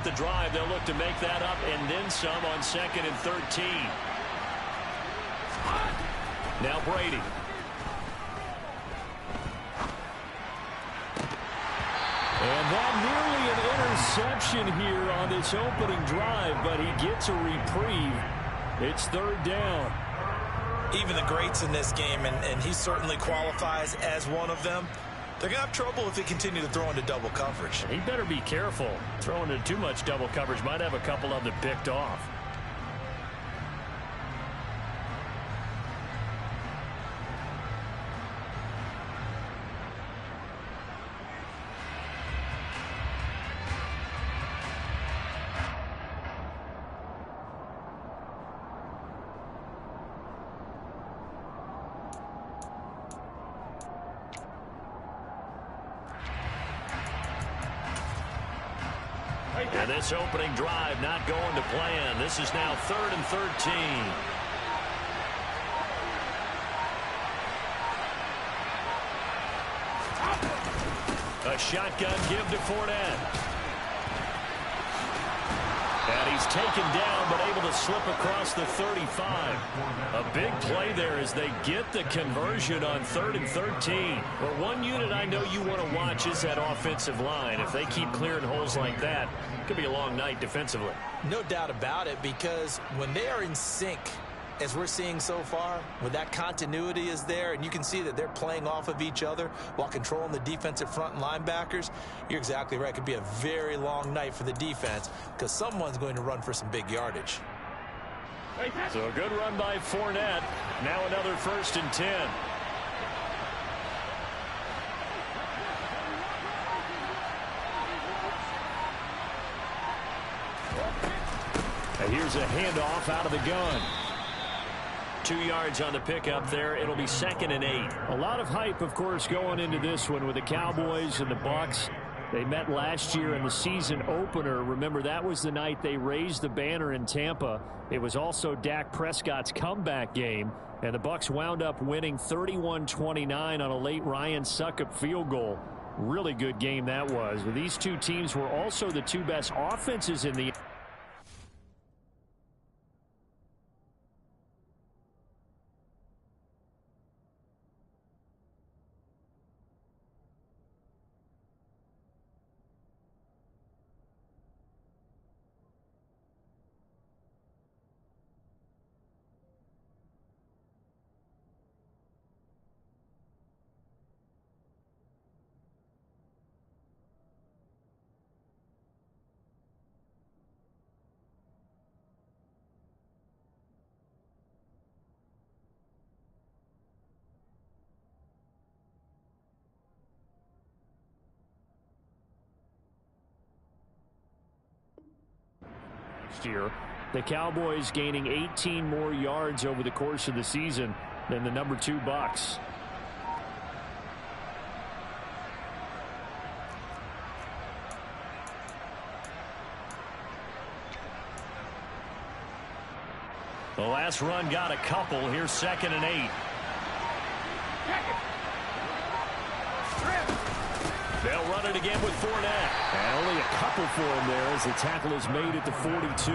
up the drive. They'll look to make that up and then some on 2nd and 13. Now Brady. And that nearly an interception here on this opening drive, but he gets a reprieve. It's 3rd down. Even the greats in this game, and he certainly qualifies as one of them, they're going to have trouble if they continue to throw into double coverage. He better be careful. Throwing into too much double coverage might have a couple of them picked off. And this opening drive not going to plan. This is now 3rd and 13. A shotgun give to Fournette. And he's taken down, but able to slip across the 35. A big play there as they get the conversion on 3rd and 13. Well, one unit I know you want to watch is that offensive line. If they keep clearing holes like that, it could be a long night defensively. No doubt about it, because when they are in sync, as we're seeing so far, when that continuity is there and you can see that they're playing off of each other while controlling the defensive front and linebackers, you're exactly right. It could be a very long night for the defense because someone's going to run for some big yardage. So a good run by Fournette. Now another 1st and 10. And here's a handoff out of the gun. 2 yards on the pickup there. It'll be 2nd and 8. A lot of hype, of course, going into this one with the Cowboys and the Bucks. They met last year in the season opener. Remember, that was the night they raised the banner in Tampa. It was also Dak Prescott's comeback game, and the Bucks wound up winning 31-29 on a late Ryan Succop field goal. Really good game that was. These two teams were also the 2 best offenses in the year. The Cowboys gaining 18 more yards over the course of the season than the number 2 Bucks. The last run got a couple. Here's 2nd and 8. They'll run it again with Fournette. And only a couple for him there as the tackle is made at the 42.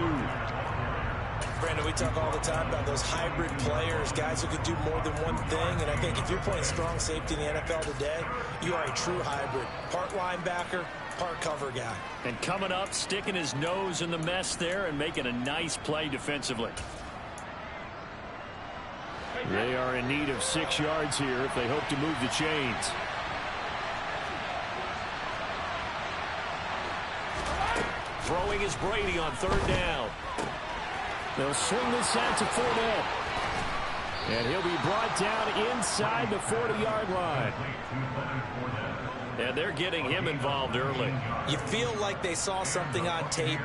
Brandon, we talk all the time about those hybrid players, guys who can do more than one thing. And I think if you're playing strong safety in the NFL today, you are a true hybrid. Part linebacker, part cover guy. And coming up, sticking his nose in the mess there and making a nice play defensively. They are in need of 6 yards here if they hope to move the chains. Throwing is Brady on 3rd down. They'll swing this out to Fournette. And he'll be brought down inside the 40-yard line. And they're getting him involved early. You feel like they saw something on tape,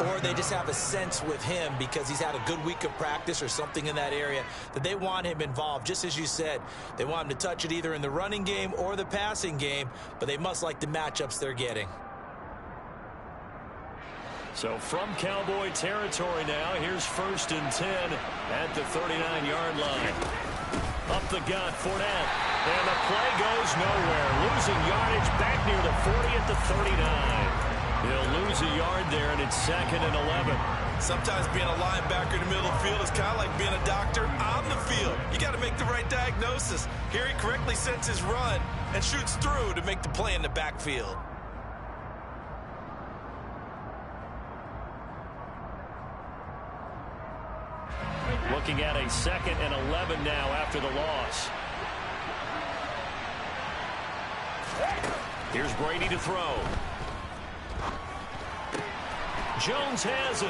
or they just have a sense with him because he's had a good week of practice or something in that area that they want him involved. Just as you said, they want him to touch it either in the running game or the passing game, but they must like the matchups they're getting. So from Cowboy territory now, here's 1st and 10 at the 39-yard line. Up the gut, Fournette. And the play goes nowhere. Losing yardage back near the 40 at the 39. He'll lose a yard there, and it's 2nd and 11. Sometimes being a linebacker in the middle of the field is kind of like being a doctor on the field. You got to make the right diagnosis. Here he correctly sets his run and shoots through to make the play in the backfield. Looking at a 2nd and 11 now after the loss. Here's Brady to throw. Jones has it.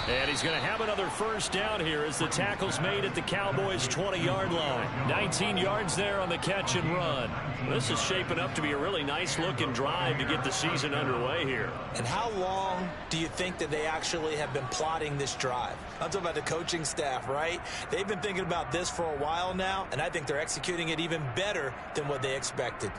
And he's going to have another first down here as the tackle's made at the Cowboys' 20-yard line. 19 yards there on the catch and run. This is shaping up to be a really nice-looking drive to get the season underway here. And how long do you think that they actually have been plotting this drive? I'm talking about the coaching staff, right? They've been thinking about this for a while now, and I think they're executing it even better than what they expected.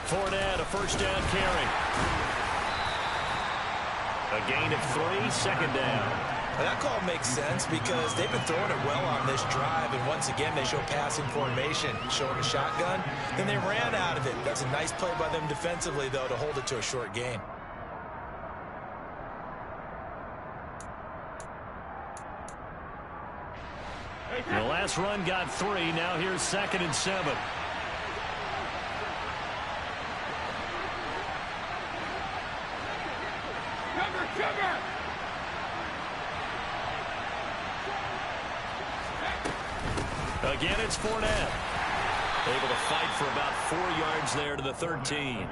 Fournette, a first down carry. A gain of 3, 2nd down. Well, that call makes sense because they've been throwing it well on this drive, and once again they show passing formation, showing a shotgun. Then they ran out of it. That's a nice play by them defensively, though, to hold it to a short gain. The last run got 3. Now here's 2nd and 7. Again, it's Fournette. Able to fight for about 4 yards there to the 13.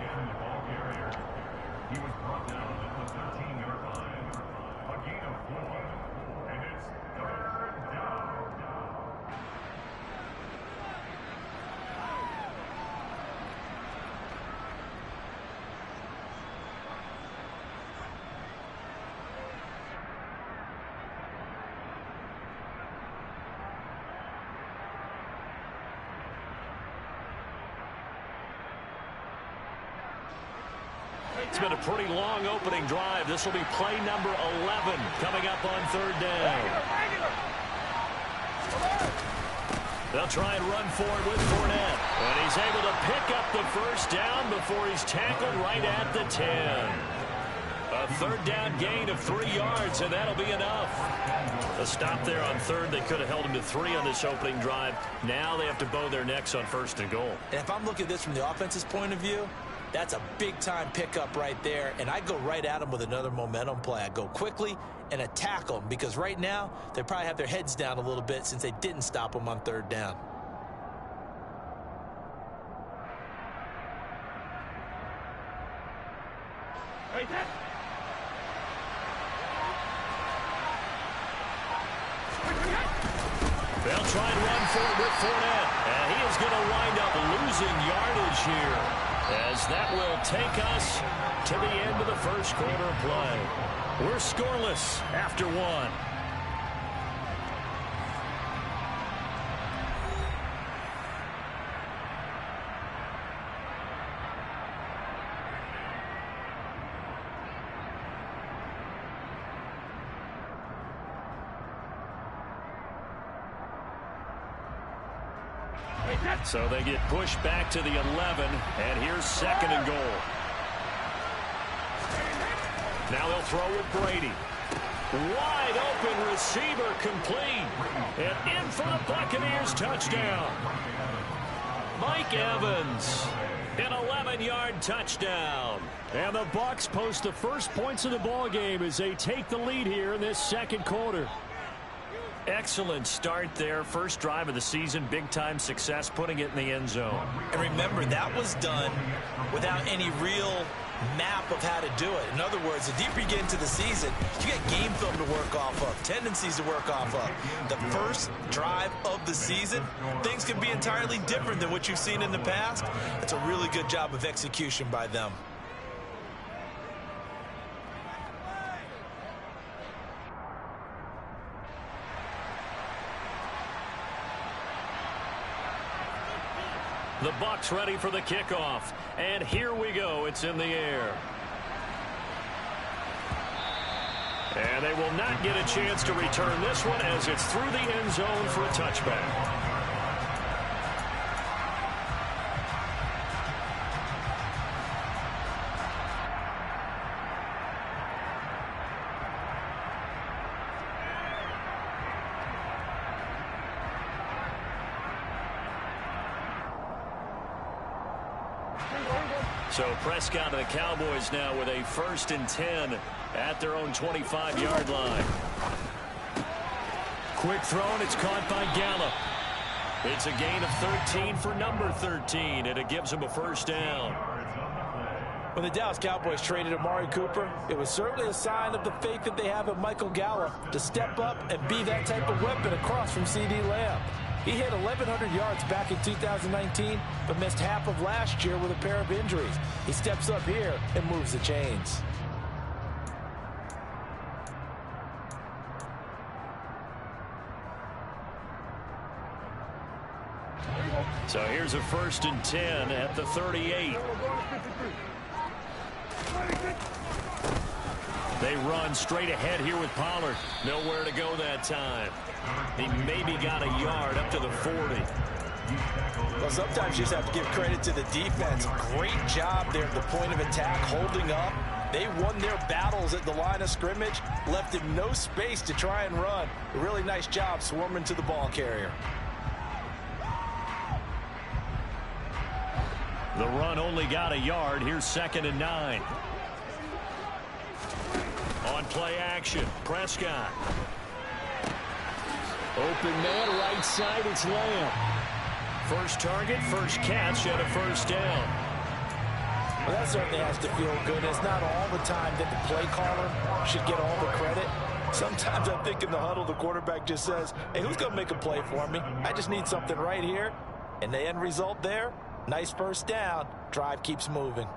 It's been a pretty long opening drive. This will be play number 11 coming up on 3rd down. They'll try and run forward with Fournette. And he's able to pick up the first down before he's tackled right at the 10. A 3rd down gain of 3 yards, and that'll be enough. A stop there on 3rd. They could have held him to 3 on this opening drive. Now they have to bow their necks on 1st and goal. And if I'm looking at this from the offense's point of view, that's a big-time pickup right there, and I go right at them with another momentum play. I go quickly and attack them because right now they probably have their heads down a little bit since they didn't stop them on 3rd down. They'll try and run for it with Fournette, and he is going to wind up losing yardage here, as that will take us to the end of the first quarter play. We're scoreless after 1. So they get pushed back to the 11, and here's 2nd and goal. Now they'll throw with Brady. Wide open receiver complete. And in for the Buccaneers touchdown. Mike Evans, an 11-yard touchdown. And the Bucks post the first points of the ball game as they take the lead here in this 2nd quarter. Excellent start there. First drive of the season. Big-time success putting it in the end zone. And remember, that was done without any real map of how to do it. In other words, the deeper you get into the season, you got game film to work off of, tendencies to work off of. The first drive of the season, things can be entirely different than what you've seen in the past. It's a really good job of execution by them. Bucks ready for the kickoff. And here we go. It's in the air. And they will not get a chance to return this one as it's through the end zone for a touchback. So Prescott and the Cowboys now with a 1st and 10 at their own 25-yard line. Quick throw, and it's caught by Gallup. It's a gain of 13 for number 13, and it gives him a first down. When the Dallas Cowboys traded Amari Cooper, it was certainly a sign of the faith that they have in Michael Gallup to step up and be that type of weapon across from C.D. Lamb. He hit 1,100 yards back in 2019, but missed half of last year with a pair of injuries. He steps up here and moves the chains. So here's a 1st and 10 at the 38. They run straight ahead here with Pollard. Nowhere to go that time. He maybe got a yard up to the 40. Well, sometimes you just have to give credit to the defense. Great job there at the point of attack, holding up. They won their battles at the line of scrimmage, left him no space to try and run. A really nice job swarming to the ball carrier. The run only got a yard. Here's 2nd and 9. On play action, Prescott. Open man, right side, it's Lamb. First target, first catch, and a first down. Well, that certainly has to feel good. It's not all the time that the play caller should get all the credit. Sometimes I think in the huddle, the quarterback just says, hey, who's going to make a play for me? I just need something right here. And the end result there, nice first down. Drive keeps moving.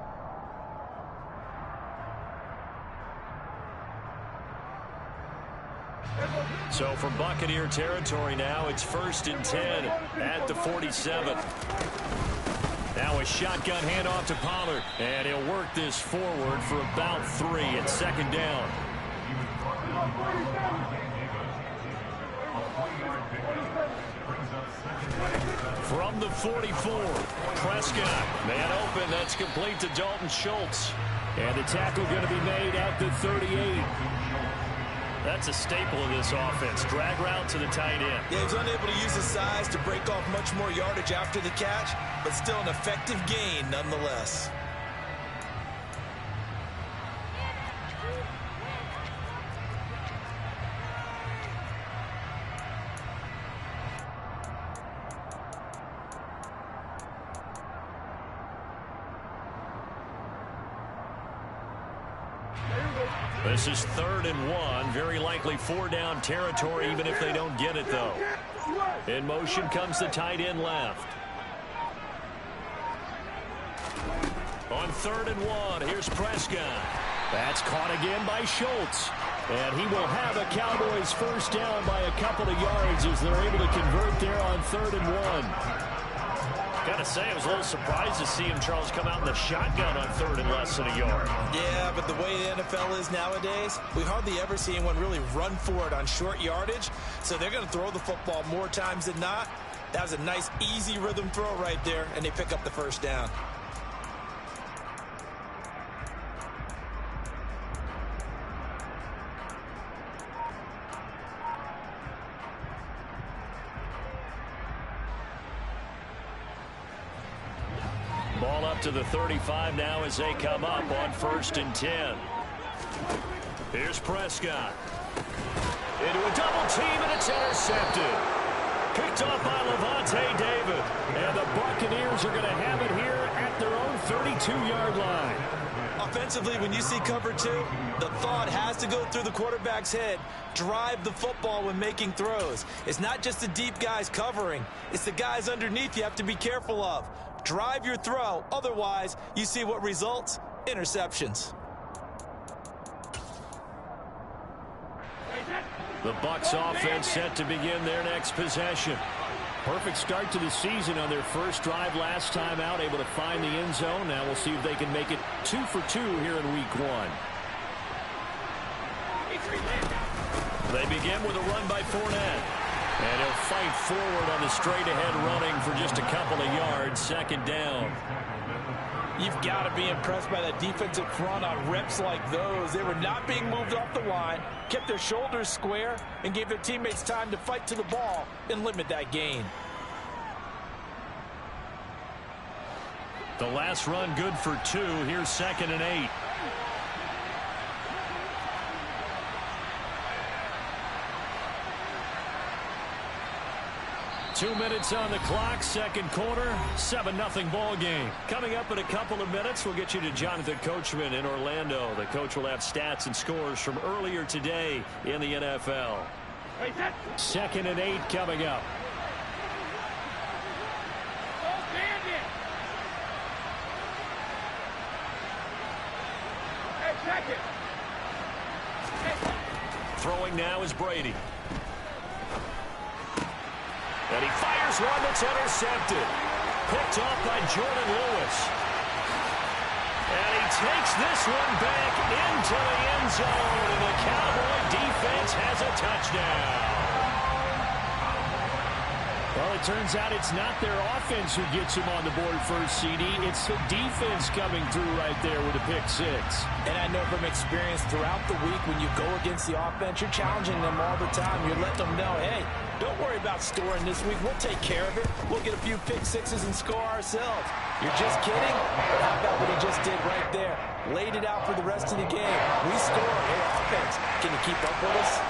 So from Buccaneer territory now, it's 1st and 10 at the 47. Now a shotgun handoff to Pollard, and he'll work this forward for about 3 at 2nd down. From the 44, Prescott, man open, that's complete to Dalton Schultz. And the tackle going to be made at the 38. That's a staple of this offense. Drag route to the tight end. Yeah, he's unable to use his size to break off much more yardage after the catch, but still an effective gain nonetheless. This is 3rd and 1. Very likely 4-down territory, even if they don't get it, though. In motion comes the tight end left. On 3rd and 1, here's Prescott. That's caught again by Schultz. And he will have a Cowboys first down by a couple of yards as they're able to convert there on 3rd and 1. Gotta say, I was a little surprised to see him, Charles, come out in the shotgun on 3rd and less than a yard. Yeah, but the way the NFL is nowadays, we hardly ever see anyone really run for it on short yardage. So they're going to throw the football more times than not. That was a nice, easy rhythm throw right there, and they pick up the first down. Ball up to the 35 now as they come up on 1st and 10. Here's Prescott. Into a double team, and it's intercepted. Picked off by Levante David. And the Buccaneers are going to have it here at their own 32-yard line. Offensively, when you see cover 2, the thought has to go through the quarterback's head. Drive the football when making throws. It's not just the deep guys covering. It's the guys underneath you have to be careful of. Drive your throw. Otherwise, you see what results? Interceptions. The Bucks offense set to begin their next possession. Perfect start to the season on their first drive last time out, able to find the end zone. Now we'll see if they can make it 2 for 2 here in week 1. They begin with a run by Fournette. And he'll fight forward on the straight-ahead running for just a couple of yards, second down. You've got to be impressed by that defensive front on reps like those. They were not being moved off the line, kept their shoulders square, and gave their teammates time to fight to the ball and limit that gain. The last run good for 2. Here's 2nd and 8. Two minutes on the clock, second quarter, 7-0 ball game. Coming up in a couple of minutes, we'll get you to Jonathan Coachman in Orlando. The coach will have stats and scores from earlier today in the NFL. 2nd and 8 coming up. Throwing now is Brady. And he fires one that's intercepted. Picked off by Jordan Lewis. And he takes this one back into the end zone. And the Cowboy defense has a touchdown. Well, it turns out it's not their offense who gets him on the board first, CD. It's the defense coming through right there with a pick 6. And I know from experience throughout the week when you go against the offense, you're challenging them all the time. You're letting them know, hey, don't worry about scoring this week. We'll take care of it. We'll get a few pick 6s and score ourselves. You're just kidding? But how about what he just did right there? Laid it out for the rest of the game. We score. Hey, offense, can you keep up with us?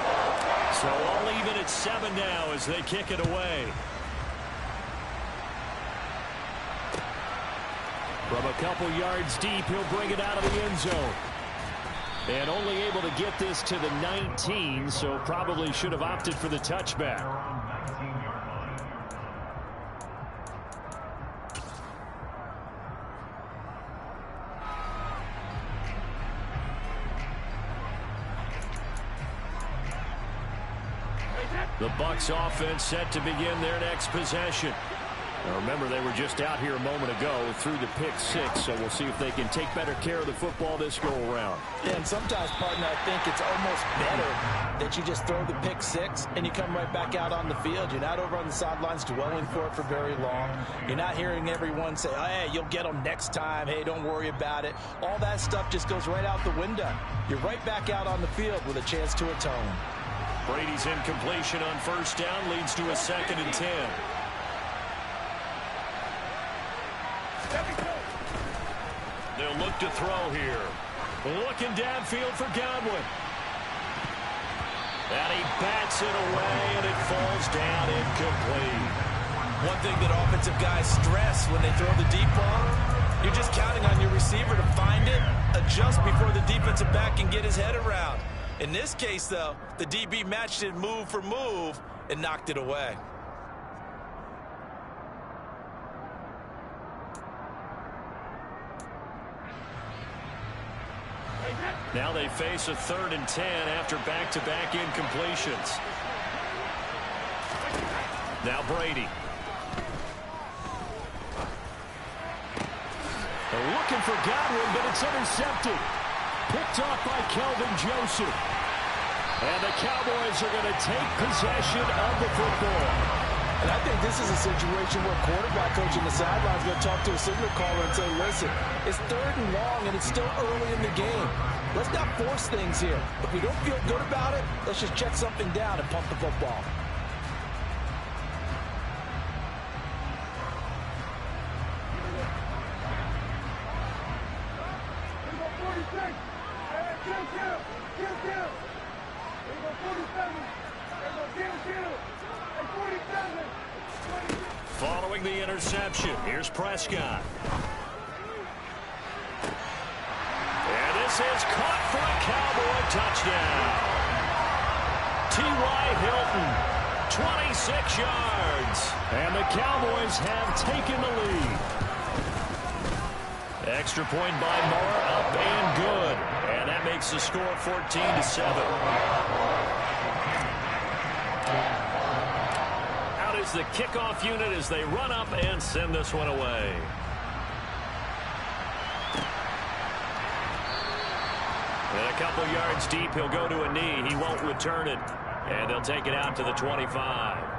So all even at 7 now as they kick it away. From a couple yards deep, he'll bring it out of the end zone. And only able to get this to the 19, so probably should have opted for the touchback. The Bucks offense set to begin their next possession. Now remember, they were just out here a moment ago through the pick 6, so we'll see if they can take better care of the football this go-around. Yeah, and sometimes, partner, I think it's almost better that you just throw the pick 6 and you come right back out on the field. You're not over on the sidelines dwelling for it for very long. You're not hearing everyone say, oh, hey, you'll get them next time. Hey, don't worry about it. All that stuff just goes right out the window. You're right back out on the field with a chance to atone. Brady's incompletion on first down leads to a 2nd and 10. They'll look to throw here. Looking downfield for Godwin. And he bats it away, and it falls down incomplete. One thing that offensive guys stress when they throw the deep ball, you're just counting on your receiver to find it, adjust before the defensive back can get his head around. In this case, though, the DB matched it move for move and knocked it away. Now they face a 3rd and 10 after back-to-back incompletions. Now Brady. They're looking for Godwin, but it's intercepted. Picked off by Kelvin Joseph. And the Cowboys are going to take possession of the football. And I think this is a situation where quarterback coach in the sideline is going to talk to a signal caller and say, listen, it's 3rd and long, and it's still early in the game. Let's not force things here. If we don't feel good about it, let's just check something down and pump the football. Following the interception, here's Prescott. And this is caught for a Cowboy touchdown. T.Y. Hilton, 26 yards. And the Cowboys have taken the lead. Extra point by Moore, up and good. And that makes the score 14-7. Out is is the kickoff unit as they run up and send this one away. And a couple yards deep, he'll go to a knee. He won't return it. And they'll take it out to the 25.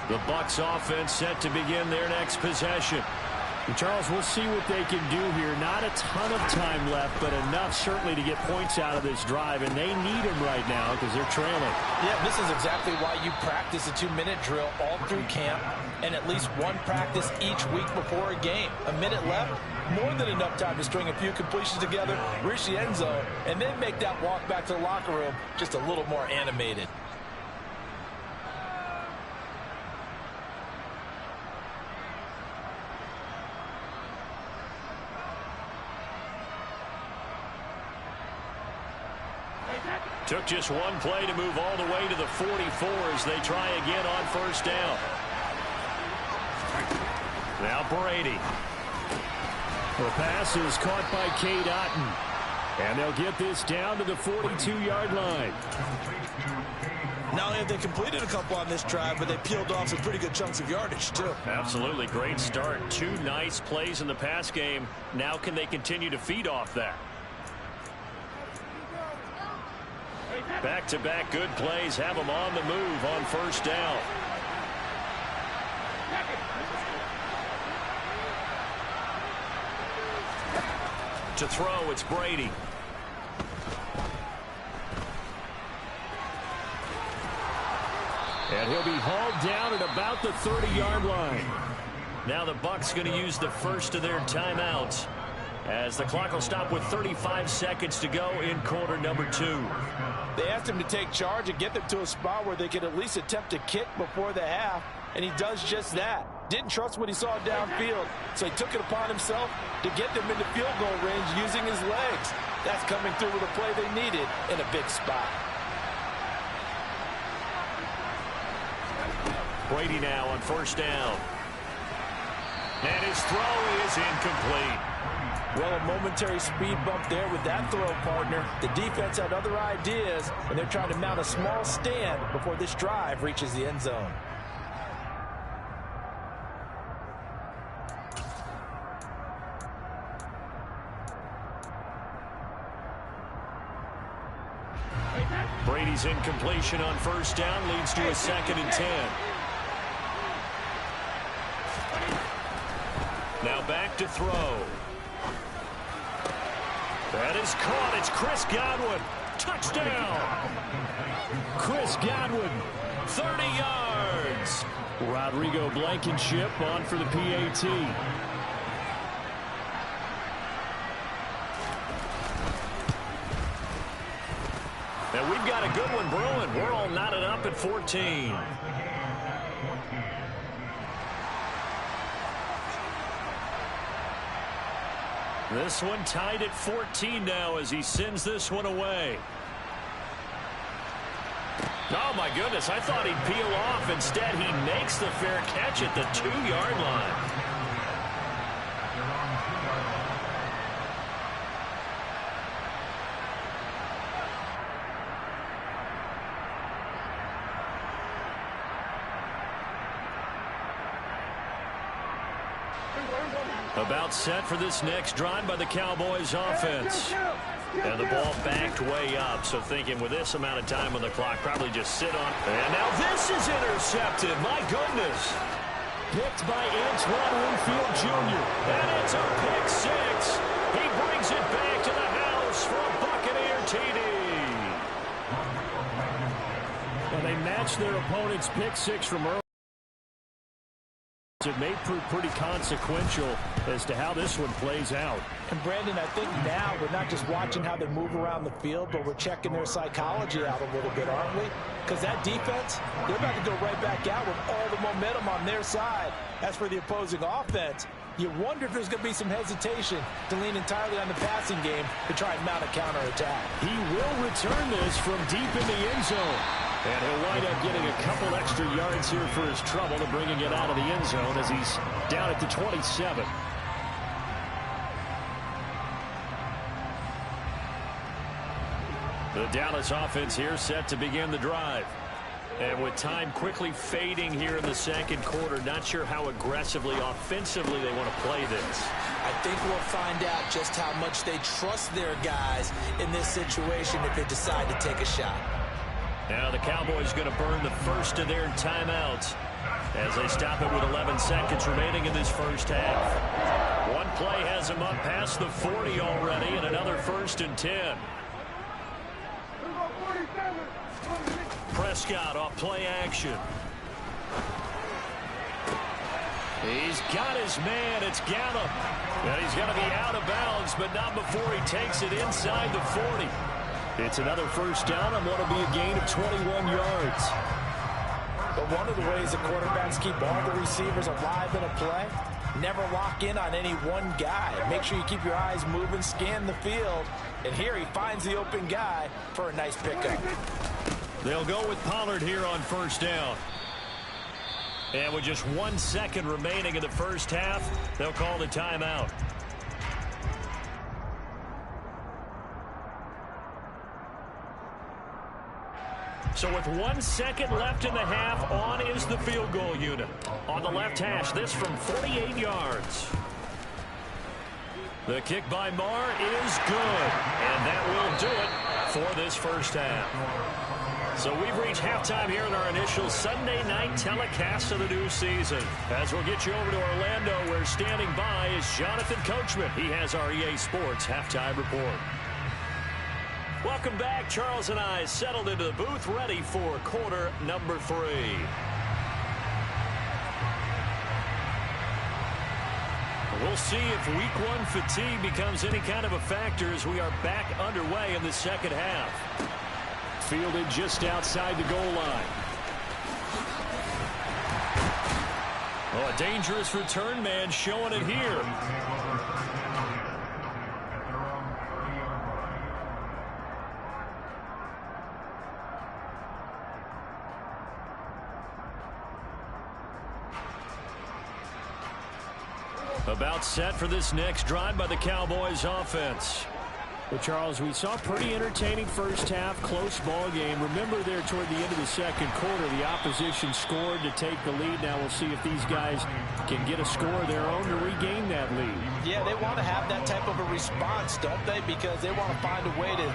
The Bucks offense set to begin their next possession. And Charles, we'll see what they can do here. Not a ton of time left, but enough certainly to get points out of this drive, and they need them right now because they're trailing. Yeah, this is exactly why you practice a 2-minute drill all through camp and at least one practice each week before a game. A minute left, more than enough time to string a few completions together, reach the end zone, and then make that walk back to the locker room just a little more animated. Took just one play to move all the way to the 44 as they try again on first down. Now Brady. The pass is caught by Cade Otton. And they'll get this down to the 42-yard line. Not only have they completed a couple on this drive, but they peeled off some pretty good chunks of yardage, too. Absolutely. Great start. 2 nice plays in the pass game. Now can they continue to feed off that? Back-to-back good plays have them on the move on first down. To throw, it's Brady. And he'll be hauled down at about the 30-yard line. Now the Bucks going to use the first of their timeouts as the clock will stop with 35 seconds to go in quarter number 2. They asked him to take charge and get them to a spot where they could at least attempt to kick before the half, and he does just that. Didn't trust what he saw downfield, so he took it upon himself to get them into field goal range using his legs. That's coming through with a play they needed in a big spot. Brady now on first down. And his throw is incomplete. Well, a momentary speed bump there with that throw, partner. The defense had other ideas, and they're trying to mount a small stand before this drive reaches the end zone. Brady's incompletion on first down leads to a 2nd and 10. Now back to throw. That is caught. It's Chris Godwin. Touchdown. Chris Godwin. 30 yards. Rodrigo Blankenship on for the PAT. And we've got a good one brewing. We're all knotted up at 14. This one tied at 14 now as he sends this one away. Oh, my goodness. I thought he'd peel off. Instead, he makes the fair catch at the 2-yard line. About set for this next drive by the Cowboys offense. And the ball backed way up, so thinking with this amount of time on the clock, probably just sit on. And now this is intercepted. My goodness. Picked by Antoine Winfield Jr. And it's a pick 6. He brings it back to the house for a Buccaneer TD. And they match their opponent's pick 6 from early. It may prove pretty consequential as to how this one plays out. And Brandon, I think now we're not just watching how they move around the field, but we're checking their psychology out a little bit, aren't we? Because that defense, they're about to go right back out with all the momentum on their side. As for the opposing offense, You wonder if there's going to be some hesitation to lean entirely on the passing game to try and mount a counterattack. He will return this from deep in the end zone. And he'll wind up getting a couple extra yards here for his trouble to bringing it out of the end zone as he's down at the 27. The Dallas offense here set to begin the drive. And with time quickly fading here in the second quarter, not sure how aggressively, offensively they want to play this. I think we'll find out just how much they trust their guys in this situation if they decide to take a shot. Now the Cowboys going to burn the first of their timeouts as they stop it with 11 seconds remaining in this first half. One play has them up past the 40 already, and another 1st and 10. Prescott off play action. He's got his man. It's Gallup. And he's going to be out of bounds, but not before he takes it inside the 40. It's another first down on what will be a gain of 21 yards. But one of the ways the quarterbacks keep all the receivers alive in a play, never lock in on any one guy. Make sure you keep your eyes moving, scan the field. And here he finds the open guy for a nice pickup. They'll go with Pollard here on first down. And with just 1 second remaining in the first half, they'll call the timeout. So with 1 second left in the half, on is the field goal unit. On the left hash, this from 48 yards. The kick by Marr is good. And that will do it for this first half. So we've reached halftime here in our initial Sunday night telecast of the new season. As we'll get you over to Orlando, where standing by is Jonathan Coachman. He has our EA Sports halftime report. Welcome back. Charles and I settled into the booth, ready for quarter number 3. We'll see if week 1 fatigue becomes any kind of a factor as we are back underway in the second half. Fielded just outside the goal line. Oh, a dangerous return man showing it here. About set for this next drive by the Cowboys offense. Well, Charles, we saw a pretty entertaining first half, close ball game. Remember there toward the end of the second quarter, the opposition scored to take the lead. Now we'll see if these guys can get a score of their own to regain that lead. Yeah, they want to have that type of a response, don't they? Because they want to find a way to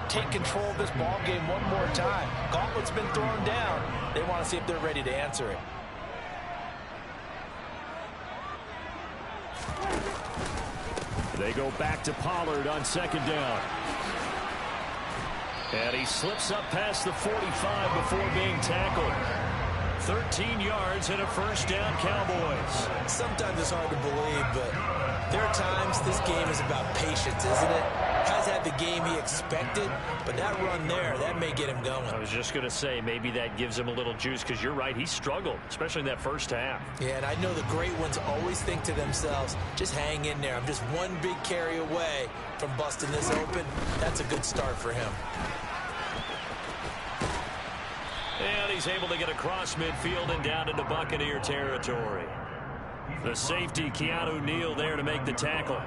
take control of this ball game one more time. Gauntlet's been thrown down. They want to see if they're ready to answer it. They go back to Pollard on second down. And he slips up past the 45 before being tackled. 13 yards and a first down, Cowboys. Sometimes it's hard to believe, but there are times this game is about patience, isn't it? Has had the game he expected, but that run there, that may get him going. I was just going to say, maybe that gives him a little juice, because you're right, he struggled, especially in that first half. Yeah, and I know the great ones always think to themselves, just hang in there. I'm just one big carry away from busting this open. That's a good start for him. And he's able to get across midfield and down into Buccaneer territory. The safety, Keanu Neal, there to make the tackle.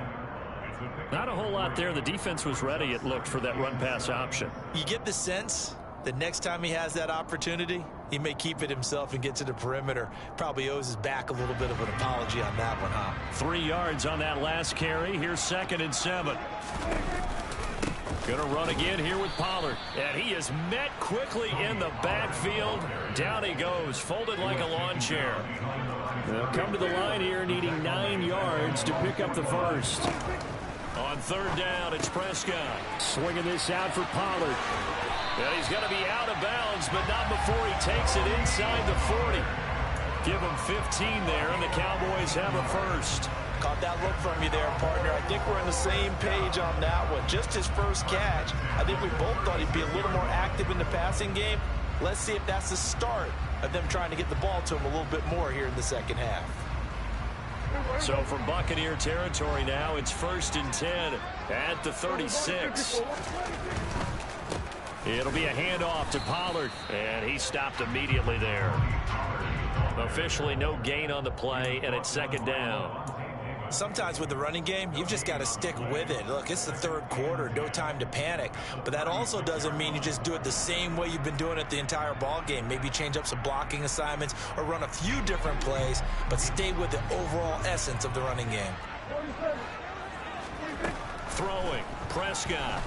Not a whole lot there. The defense was ready, it looked, for that run-pass option. You get the sense that next time he has that opportunity, he may keep it himself and get to the perimeter. Probably owes his back a little bit of an apology on that one, huh? 3 yards on that last carry. Here's 2nd and 7. Going to run again here with Pollard. And he is met quickly in the backfield. Down he goes, folded like a lawn chair. They'll come to the line here, needing 9 yards to pick up the first. On 3rd down, it's Prescott. Swinging this out for Pollard. And he's going to be out of bounds, but not before he takes it inside the 40. Give him 15 there, and the Cowboys have a first. Caught that look from you there, partner. I think we're on the same page on that one. Just his first catch. I think we both thought he'd be a little more active in the passing game. Let's see if that's the start of them trying to get the ball to him a little bit more here in the second half. So from Buccaneer territory now, it's 1st and 10 at the 36. It'll be a handoff to Pollard, and he stopped immediately there. Officially no gain on the play, and it's 2nd down. Sometimes with the running game, you've just got to stick with it. Look, it's the 3rd quarter, no time to panic. But that also doesn't mean you just do it the same way you've been doing it the entire ball game. Maybe change up some blocking assignments or run a few different plays, but stay with the overall essence of the running game. Throwing, Prescott.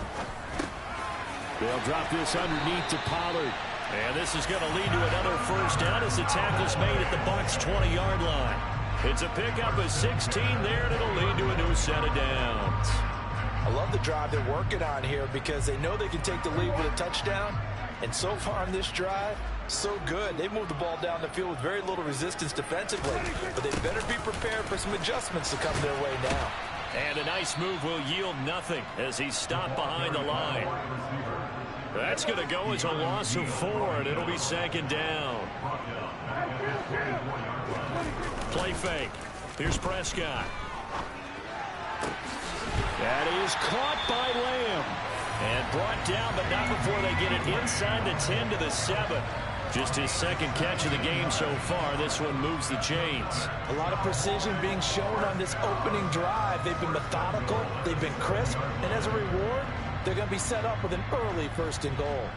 They'll drop this underneath to Pollard. And this is going to lead to another 1st down as the tackle's made at the Bucks' 20-yard line. It's a pickup of 16 there, and it'll lead to a new set of downs. I love the drive they're working on here because they know they can take the lead with a touchdown. And so far in this drive, so good. They've moved the ball down the field with very little resistance defensively. But they better be prepared for some adjustments to come their way now. And a nice move will yield nothing as he's stopped behind the line. That's going to go as a loss of 4, and it'll be 2nd down. Play fake. Here's Prescott. That is caught by Lamb. And brought down, but not before they get it inside the 10 to the 7. Just his 2nd catch of the game so far. This one moves the chains. A lot of precision being shown on this opening drive. They've been methodical. They've been crisp. And as a reward, they're going to be set up with an early 1st and goal.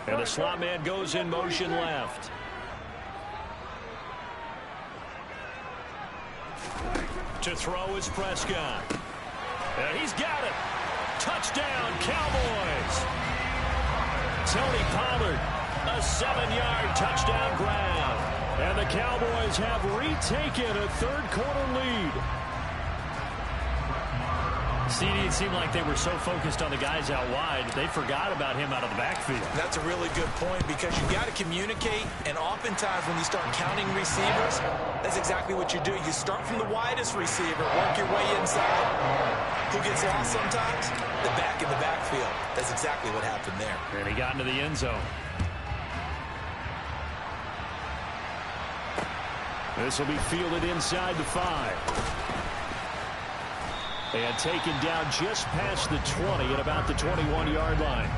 And the slot man goes in motion left. To throw is Prescott. And he's got it. Touchdown, Cowboys. Tony Pollard, a 7-yard touchdown grab. And the Cowboys have retaken a 3rd quarter lead. CD, it seemed like they were so focused on the guys out wide, they forgot about him out of the backfield. That's a really good point because you got to communicate, and oftentimes when you start counting receivers, that's exactly what you do. You start from the widest receiver, work your way inside. Who gets lost sometimes? The back in the backfield. That's exactly what happened there. And he got into the end zone. This will be fielded inside the 5. And taken down just past the 20 at about the 21-yard line.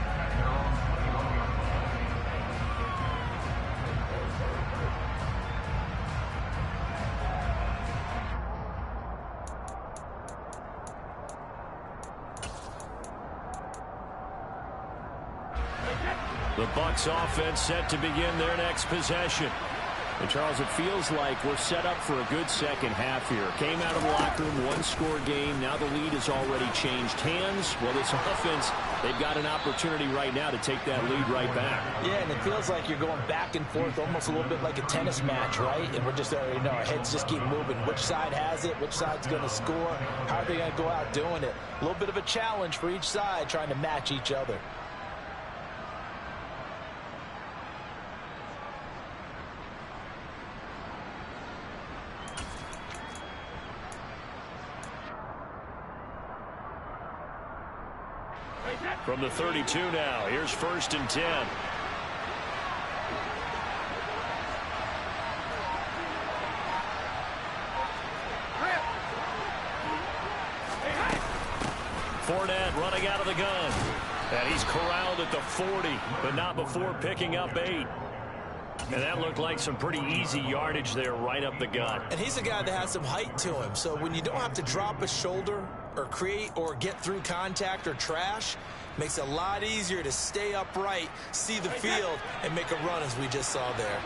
The Bucks offense set to begin their next possession. And, Charles, it feels like we're set up for a good second half here. Came out of the locker room, one-score game. Now the lead has already changed hands. Well, this offense, they've got an opportunity right now to take that lead right back. Yeah, and it feels like you're going back and forth almost a little bit like a tennis match, right? And we're just already know our heads just keep moving. Which side has it? Which side's going to score? How are they going to go out doing it? A little bit of a challenge for each side trying to match each other. From the 32 now, here's 1st and 10. Fournette running out of the gun. And he's corralled at the 40, but not before picking up 8. And that looked like some pretty easy yardage there right up the gut. And he's a guy that has some height to him. So when you don't have to drop a shoulder or create or get through contact or trash, makes it a lot easier to stay upright, see the field, and make a run as we just saw there.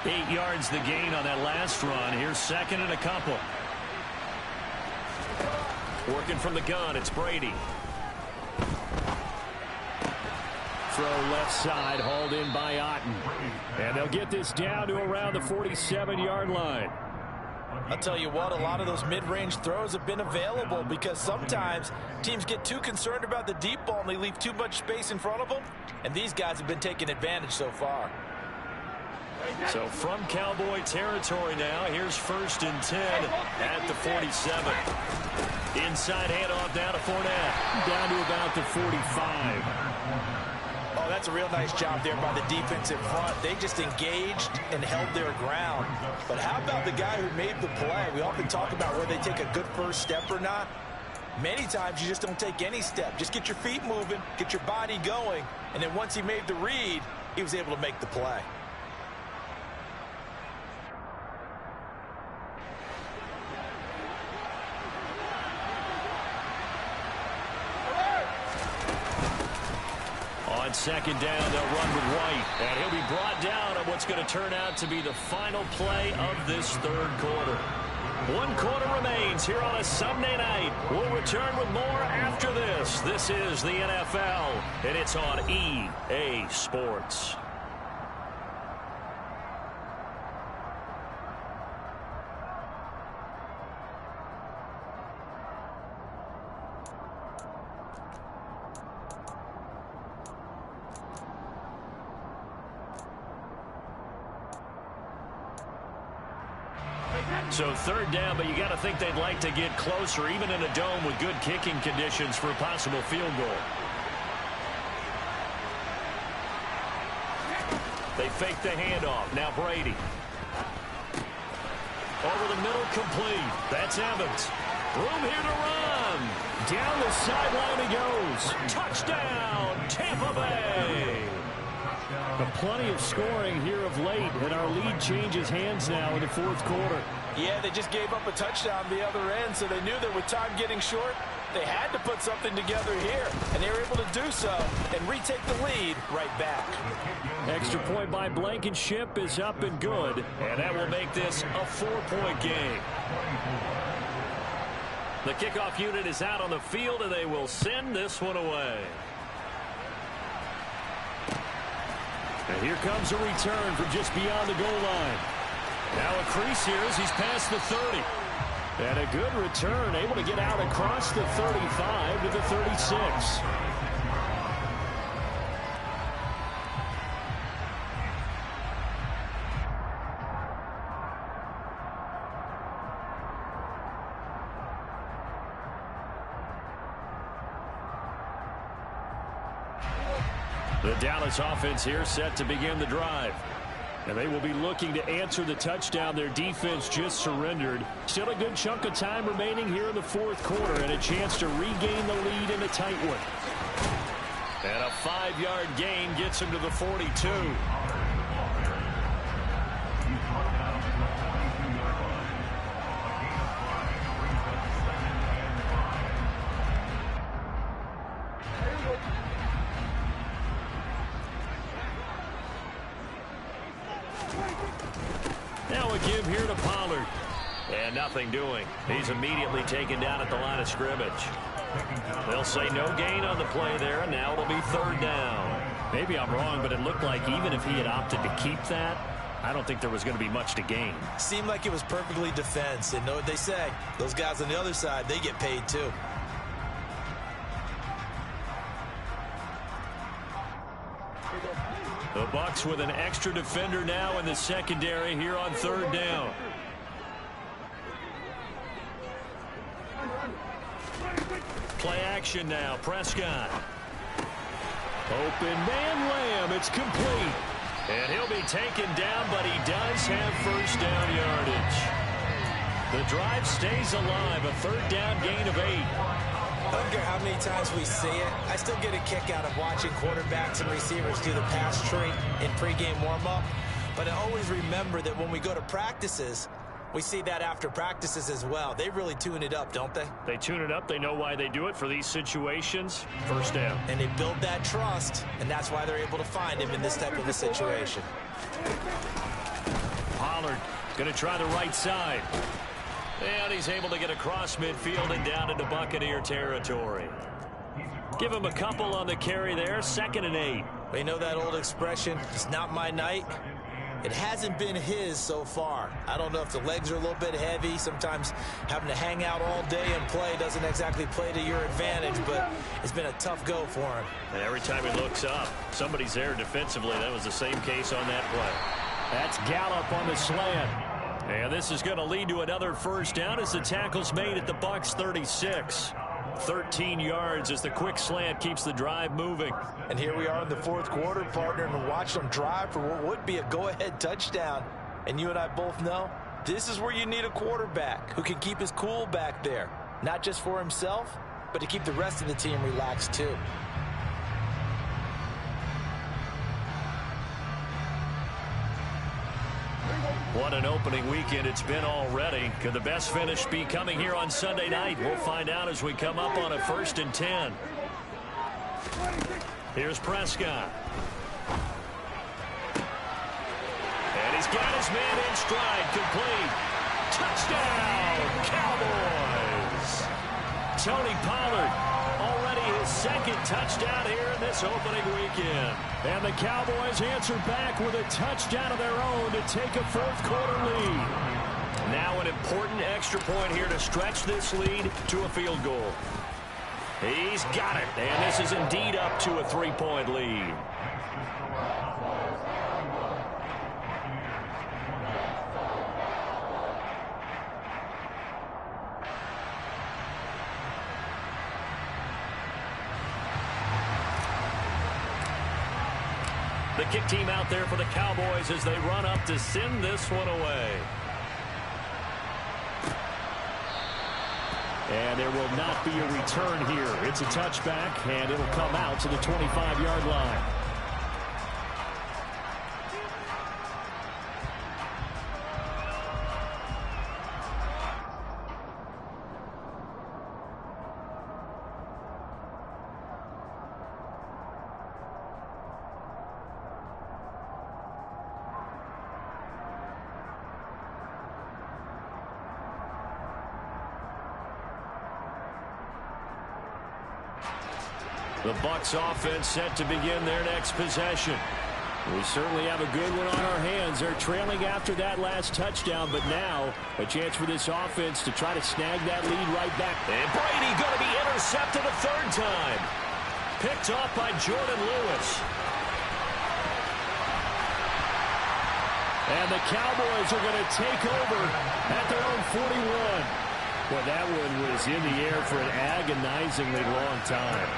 8 yards the gain on that last run. Here's 2nd and a couple. Working from the gun, it's Brady. Throw left side, hauled in by Otten. And they'll get this down to around the 47-yard line. I'll tell you what, a lot of those mid-range throws have been available because sometimes teams get too concerned about the deep ball and they leave too much space in front of them. And these guys have been taking advantage so far. So from Cowboy territory now, here's 1st and 10 at the 47. Inside handoff down to Fournette. Down to about the 45. Oh, that's a real nice job there by the defense in front. They just engaged and held their ground. But how about the guy who made the play? We often talk about whether they take a good first step or not. Many times you just don't take any step. Just get your feet moving, get your body going, and then once he made the read, he was able to make the play. On second down, they'll run with White, and he'll be brought down on what's going to turn out to be the final play of this third quarter. 1 quarter remains here on a Sunday night. We'll return with more after this. This is the NFL, and it's on EA Sports. So third down, but you got to think they'd like to get closer, even in a dome with good kicking conditions for a possible field goal. They fake the handoff. Now Brady. Over the middle, complete. That's Evans. Room here to run. Down the sideline he goes. Touchdown, Tampa Bay. But plenty of scoring here of late, and our lead changes hands now in the fourth quarter. Yeah, they just gave up a touchdown the other end, so they knew that with time getting short, they had to put something together here, and they were able to do so and retake the lead right back. Extra point by Blankenship is up and good, and that will make this a 4-point game. The kickoff unit is out on the field, and they will send this one away. And here comes a return from just beyond the goal line. Now a crease here as he's past the 30. And a good return, able to get out across the 35 to the 36. The Dallas offense here set to begin the drive. And they will be looking to answer the touchdown their defense just surrendered. Still a good chunk of time remaining here in the fourth quarter and a chance to regain the lead in a tight one. And a 5-yard gain gets him to the 42. Now a give here to Pollard. And nothing doing. He's immediately taken down at the line of scrimmage. They'll say no gain on the play there, and now it'll be third down. Maybe I'm wrong, but it looked like even if he had opted to keep that, I don't think there was going to be much to gain. Seemed like it was perfectly defense. And know what they say. Those guys on the other side, they get paid too. The Bucks with an extra defender now in the secondary here on third down. Play action now. Prescott. Open man Lamb. It's complete. And he'll be taken down, but he does have first down yardage. The drive stays alive. A third down gain of 8. I don't care how many times we see it. I still get a kick out of watching quarterbacks and receivers do the pass tree in pregame warm-up. But I always remember that when we go to practices, we see that after practices as well. They really tune it up, don't they? They tune it up. They know why they do it for these situations. First down. And they build that trust, and that's why they're able to find him in this type of a situation. Pollard going to try the right side. And he's able to get across midfield and down into Buccaneer territory. Give him a couple on the carry there. 2nd and 8. We know that old expression, it's not my night. It hasn't been his so far. I don't know if the legs are a little bit heavy. Sometimes having to hang out all day and play doesn't exactly play to your advantage, but it's been a tough go for him. And every time he looks up, somebody's there defensively. That was the same case on that play. That's Gallup on the slant. And this is going to lead to another first down as the tackle's made at the Bucks 36. 13 yards as the quick slant keeps the drive moving. And here we are in the fourth quarter, partner, and watch them drive for what would be a go-ahead touchdown. And you and I both know this is where you need a quarterback who can keep his cool back there, not just for himself, but to keep the rest of the team relaxed too. What an opening weekend it's been already. Could the best finish be coming here on Sunday night? We'll find out as we come up on a 1st and 10. Here's Prescott. And he's got his man in stride, complete. Touchdown, Cowboys! Tony Pollard, already his 2nd touchdown here in this opening weekend. And the Cowboys answer back with a touchdown of their own to take a 4th quarter lead. Now an important extra point here to stretch this lead to a field goal. He's got it, and this is indeed up to a 3-point lead. The kick team out there for the Cowboys as they run up to send this one away. And there will not be a return here. It's a touchback, and it'll come out to the 25-yard line. The Bucks offense set to begin their next possession. We certainly have a good one on our hands. They're trailing after that last touchdown, but now a chance for this offense to try to snag that lead right back. And Brady going to be intercepted a 3rd time. Picked off by Jordan Lewis. And the Cowboys are going to take over at their own 41. Well, that one was in the air for an agonizingly long time.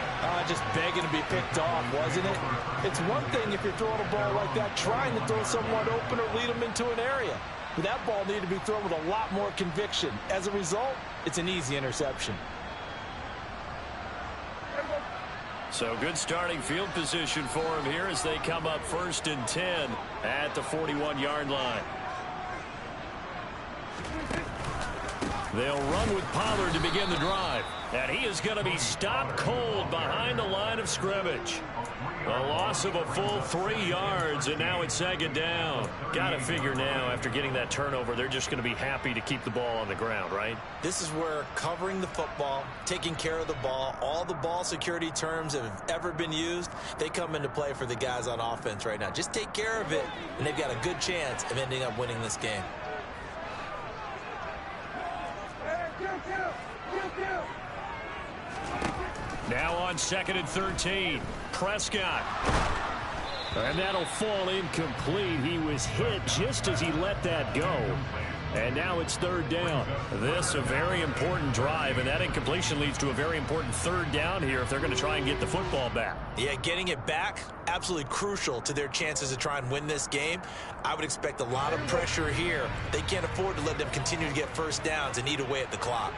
Just begging to be picked off, wasn't it? It's one thing if you're throwing a ball like that, trying to throw someone open or lead them into an area. But that ball needed to be thrown with a lot more conviction. As a result, it's an easy interception. So good starting field position for them here as they come up 1st and 10 at the 41-yard line. They'll run with Pollard to begin the drive. And he is going to be stopped cold behind the line of scrimmage. A loss of a full 3 yards, and now it's 2nd down. Got to figure now, after getting that turnover, they're just going to be happy to keep the ball on the ground, right? This is where covering the football, taking care of the ball, all the ball security terms that have ever been used, they come into play for the guys on offense right now. Just take care of it, and they've got a good chance of ending up winning this game. Now on 2nd and 13, Prescott. And that'll fall incomplete. He was hit just as he let that go. And now it's 3rd down. This a very important drive, and that incompletion leads to a very important 3rd down here if they're going to try and get the football back. Yeah, getting it back, absolutely crucial to their chances to try and win this game. I would expect a lot of pressure here. They can't afford to let them continue to get 1st downs and eat away at the clock.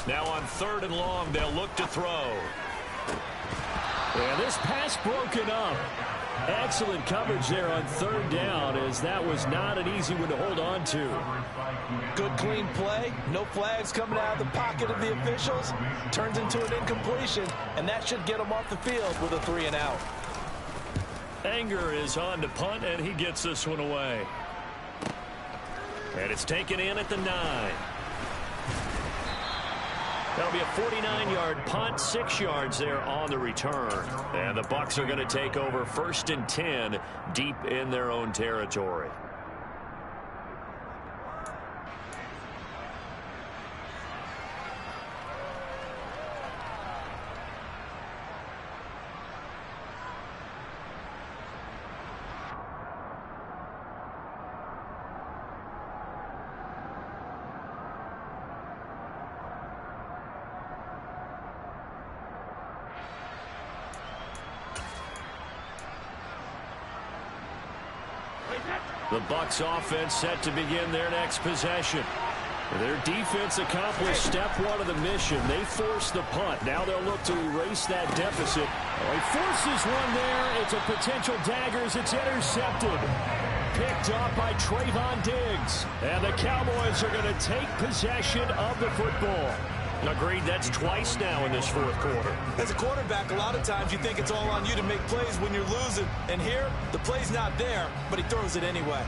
Now on 3rd and long, they'll look to throw. And this pass broken up. Excellent coverage there on 3rd down, as that was not an easy one to hold on to. Good clean play. No flags coming out of the pocket of the officials. Turns into an incompletion, and that should get them off the field with a 3 and out. Anger is on to punt, and he gets this one away. And it's taken in at the 9. That'll be a 49-yard punt, 6 yards there on the return. And the Bucks are going to take over 1st and 10 deep in their own territory. The Bucks offense set to begin their next possession. Their defense accomplished step one of the mission. They forced the punt. Now they'll look to erase that deficit. Oh, he forces one there. It's a potential dagger as it's intercepted. Picked up by Trayvon Diggs. And the Cowboys are going to take possession of the football. Agreed, that's twice now in this fourth quarter. As a quarterback, a lot of times you think it's all on you to make plays when you're losing. And here, the play's not there, but he throws it anyway.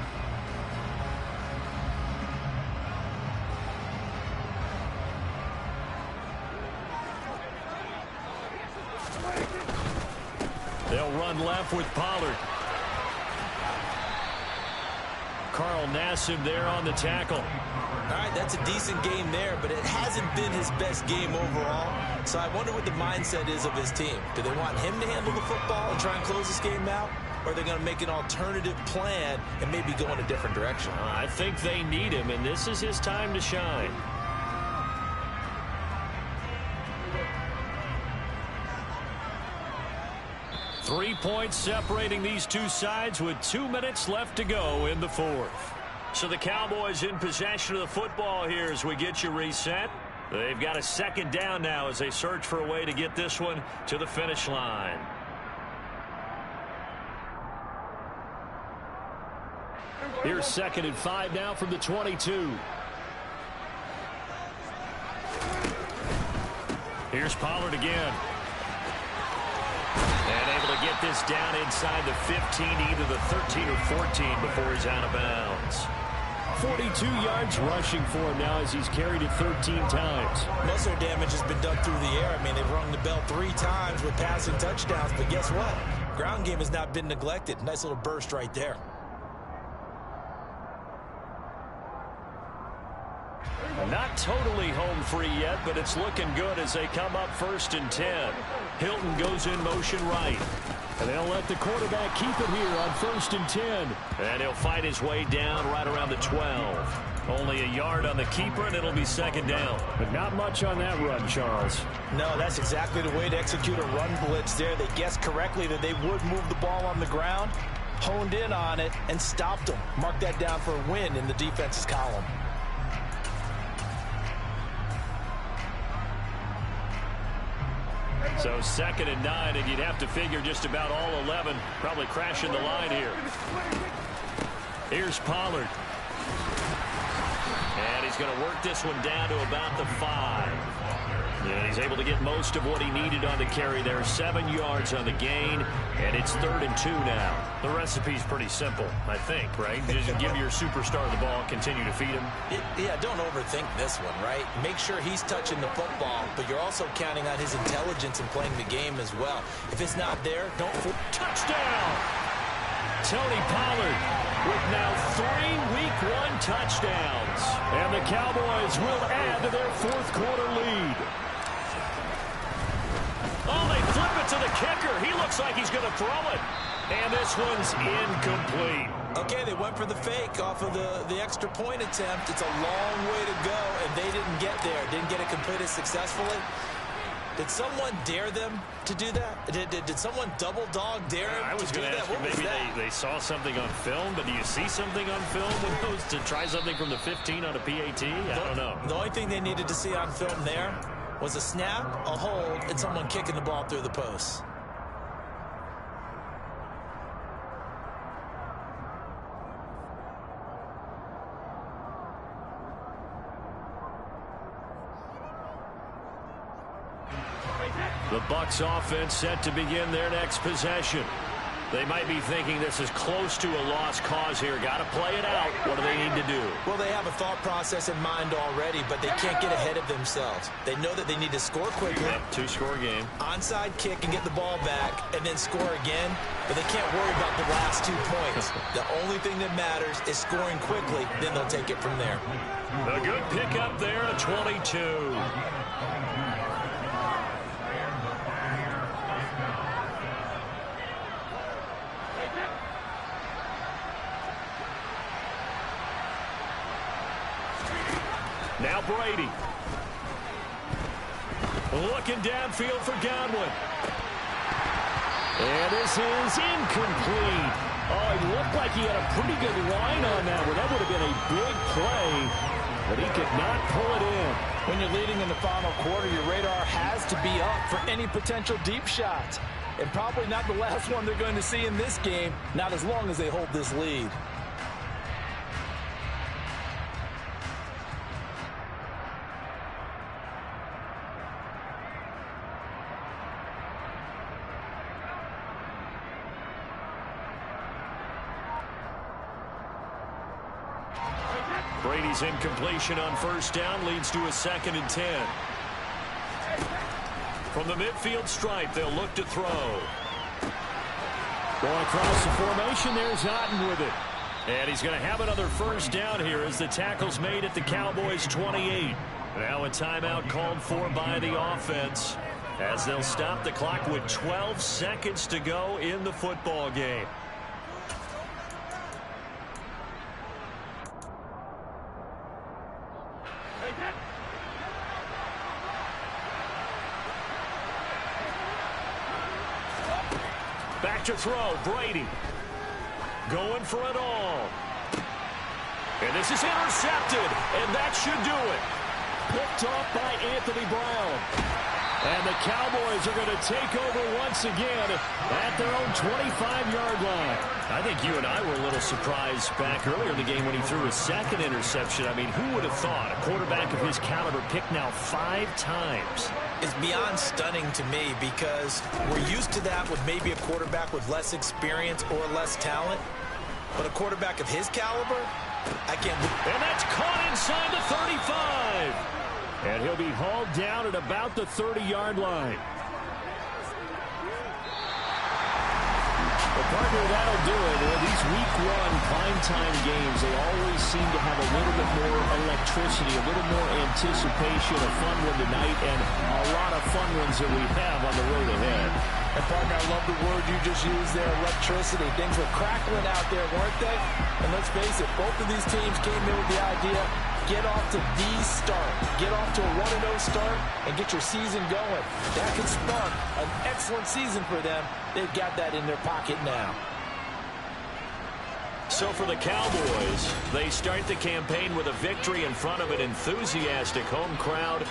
They'll run left with Pollard. Carl Nassib there on the tackle. All right, that's a decent game there, but it hasn't been his best game overall. So I wonder what the mindset is of his team. Do they want him to handle the football and try and close this game out? Or are they going to make an alternative plan and maybe go in a different direction? I think they need him, and this is his time to shine. Three points separating these two sides with 2 minutes left to go in the fourth. So the Cowboys in possession of the football here as we get you reset. They've got a second down now as they search for a way to get this one to the finish line. Here's 2nd and 5 now from the 22. Here's Pollard again. And able to get this down inside the 15, either the 13 or 14 before he's out of bounds. 42 yards rushing for him now as he's carried it 13 times. Most of their damage has been done through the air. I mean, they've rung the bell 3 times with passing touchdowns, but guess what? Ground game has not been neglected. Nice little burst right there. Not totally home free yet, but it's looking good as they come up 1st and 10. Hilton goes in motion right. And they'll let the quarterback keep it here on 1st and 10. And he'll fight his way down right around the 12. Only a yard on the keeper, and it'll be 2nd down. But not much on that run, Charles. No, that's exactly the way to execute a run blitz there. They guessed correctly that they would move the ball on the ground, honed in on it, and stopped them. Mark that down for a win in the defense's column. So 2nd and 9, and you'd have to figure just about all 11 probably crashing the line here. Here's Pollard. And he's going to work this one down to about the 5. And he's able to get most of what he needed on the carry there. 7 yards on the gain, and it's 3rd and 2 now. The recipe's pretty simple, I think, right? Just give your superstar the ball, continue to feed him. Yeah, don't overthink this one, right? Make sure he's touching the football, but you're also counting on his intelligence in playing the game as well. If it's not there, don't... Touchdown! Tony Pollard with now 3 Week 1 touchdowns. And the Cowboys will add to their 4th quarter lead. Oh, they flip it to the kicker. He looks like he's going to throw it. And this one's incomplete. Okay, they went for the fake off of the extra point attempt. It's a long way to go, and they didn't get there. Didn't get it completed successfully. Did someone dare them to do that? Did someone double dog dare him I was to do going to that? ask you, What was maybe that? they saw something on film, but do you see something on film when goes to try something from the 15 on a PAT? I don't know. The only thing they needed to see on film there was a snap, a hold, and someone kicking the ball through the post. The Bucks offense set to begin their next possession. They might be thinking this is close to a lost cause here. Got to play it out. What do they need to do? Well, they have a thought process in mind already, but they can't get ahead of themselves. They know that they need to score quickly. Yep, 2-score game. Onside kick and get the ball back and then score again, but they can't worry about the last 2 points. The only thing that matters is scoring quickly, then they'll take it from there. A good pickup there, a 22. Now Brady. Looking downfield for Godwin. And this is incomplete. Oh, it looked like he had a pretty good line on that one. That would have been a big play, but he could not pull it in. When you're leading in the final quarter, your radar has to be up for any potential deep shots. And probably not the last one they're going to see in this game, not as long as they hold this lead. Brady's incompletion on first down leads to a 2nd and 10. From the midfield stripe, they'll look to throw. Going across the formation, there's Otten with it. And he's going to have another first down here as the tackle's made at the Cowboys' 28. Now a timeout called for by the offense as they'll stop the clock with 12 seconds to go in the football game. Back to throw, Brady. Going for it all. And this is intercepted, and that should do it. Picked off by Anthony Brown. And the Cowboys are going to take over once again at their own 25-yard line. I think you and I were a little surprised back earlier in the game when he threw his 2nd interception. I mean, who would have thought a quarterback of his caliber picked now 5 times? It's beyond stunning to me because we're used to that with maybe a quarterback with less experience or less talent. But a quarterback of his caliber, I can't. And that's caught inside the 35. And he'll be hauled down at about the 30-yard line. Well, partner, that'll do it. These week 1 primetime games, they always seem to have a little bit more electricity, a little more anticipation, a fun one tonight, and a lot of fun ones that we have on the road ahead. And, partner, I love the word you just used there, electricity. Things were crackling out there, weren't they? And let's face it, both of these teams came in with the idea, get off to the start. Get off to a 1-0 start and get your season going. That could spark an excellent season for them. They've got that in their pocket now. So for the Cowboys, they start the campaign with a victory in front of an enthusiastic home crowd.